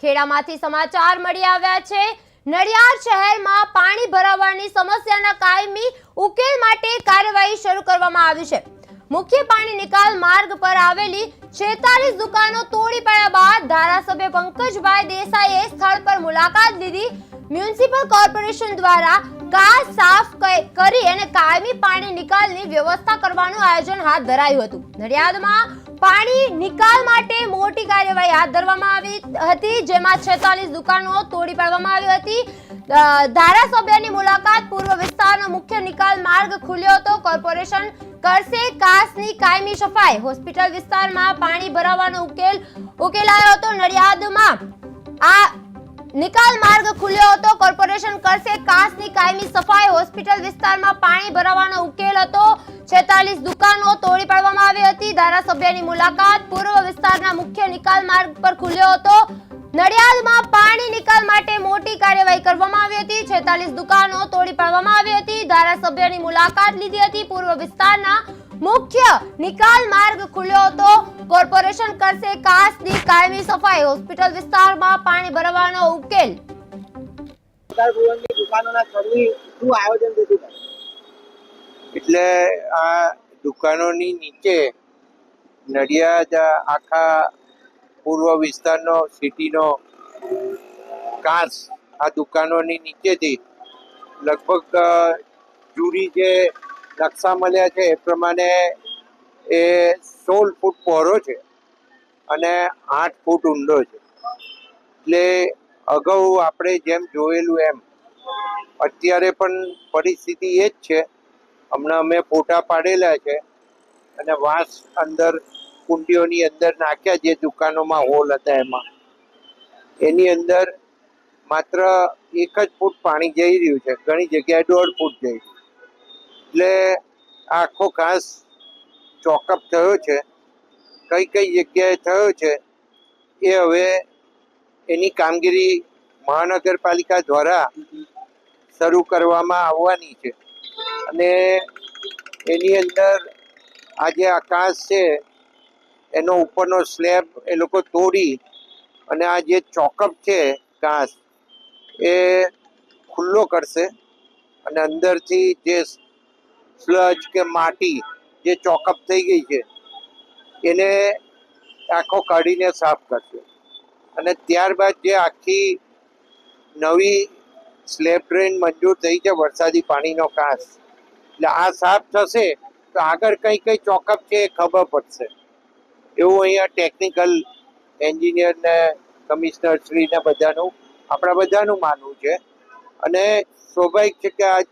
ખેડામાંથી સમાચાર મળી આવ્યા છે। નડિયાદ શહેરમાં પાણી ભરાવાની સમસ્યાના કાયમી ઉકેલ માટે કાર્યવાહી શરૂ કરવામાં આવી છે। મુખ્ય પાણી નિકાલ માર્ગ પર આવેલી 46 દુકાનો તોડી પાડ્યા બાદ ધારાસભ્ય પંકજભાઈ દેસાઈએ સ્થળ પર મુલાકાત લીધી। મ્યુનિસિપલ કોર્પોરેશન દ્વારા કાચ સાફ કરી અને કાયમી પાણી નિકાલની વ્યવસ્થા કરવાનું આયોજન હાથ ધરાયું હતું। નડિયાદમાં પાણી નિકાલ માટે મોટી કાર્યવાહી હાથ ધરવામાં આવી હતી, જેમાં 46 દુકાનો તોડી પાડવામાં આવી હતી। ધારાસભ્યની મુલાકાત પૂર્વ વિસ્તારનો મુખ્ય નિકાલ માર્ગ ખુલ્યો હતો। કોર્પોરેશન કરશે કાચની કાયમી સફાઈ। હોસ્પિટલ વિસ્તારમાં પાણી ભરાવાનો ઉકેલાયો હતો। નડિયાદમાં આ નિકાલ માર્ગ ખુલ્યો હતો। કોર્પોરેશન કરશે કાચની કાયમી સફાઈ। હોસ્પિટલ વિસ્તારમાં પાણી ભરાવાનો ઉકેલ હતો। 46 દુકાનો તોડી પાડવામાં આવી હતી। ધારાસભ્યની મુલાકાત પૂર્વ વિસ્તારના મુખ્ય નિકાલ માર્ગ પર ખુલ્યો હતો। નડિયાદમાં પાણી નિકાલ માટે મોટી કાર્યવાહી કરવામાં આવી હતી। 46 દુકાનો તોડી પાડવામાં આવી હતી। ધારાસભ્યની મુલાકાત લીધી હતી। પૂર્વ વિસ્તારના મુખ્ય નિકાલ માર્ગ ખુલ્યો હતો। કોર્પોરેશન કરશે કાચની કાયમી સફાઈ। હોસ્પિટલ વિસ્તારમાં પાણી ભરાવાનો ઉકેલ। એટલે આ દુકાનોની નીચે નડિયાદ આખા પૂર્વ વિસ્તારનો સિટીનો કાચ આ દુકાનોની નીચેથી લગભગ જૂરી જે નકશા મળ્યા છે એ પ્રમાણે એ 16 ફૂટ પહોળો છે અને 8 ફૂટ ઊંડો છે। એટલે અગાઉ આપણે જેમ જોયેલું એમ અત્યારે પણ પરિસ્થિતિ એ જ છે। હમણાં અમે ફોટા પાડેલા છે અને વાંસ અંદર કુંડીઓની અંદર નાખ્યા, જે દુકાનોમાં હોલ હતા એમાં, એની અંદર માત્ર 1 જ ફૂટ પાણી જઈ રહ્યું છે। ઘણી જગ્યાએ 1.5 ફૂટ જઈ રહ્યું। એટલે આખો ઘાસ ચોકઅપ થયો છે। કઈ કઈ જગ્યાએ થયો છે એ હવે એની કામગીરી મહાનગરપાલિકા દ્વારા શરૂ કરવામાં આવવાની છે અને એની અંદર આ જે આકાશ છે એનો ઉપરનો સ્લેબ એ લોકો તોડી અને આ જે ચોકઅપ છે ઘાસ એ ખુલ્લો કરશે અને અંદરથી જે સ્લજ કે માટી જે ચોકઅપ થઈ ગઈ છે એને આખો કાઢીને સાફ કરશે અને ત્યારબાદ જે આખી નવી સ્લેબ ડ્રેન મંજૂર થઈ છે વરસાદી પાણીનો કાચ, એટલે આ સાફ થશે તો આગળ કઈ કઈ ચોકઅપ છે એ ખબર પડશે એવું અહીંયા ટેકનિકલ એન્જિનિયર ને કમિશનર શ્રી ને બધાનું આપણા બધાનું માનવું છે। અને સ્વાભાવિક છે કે આ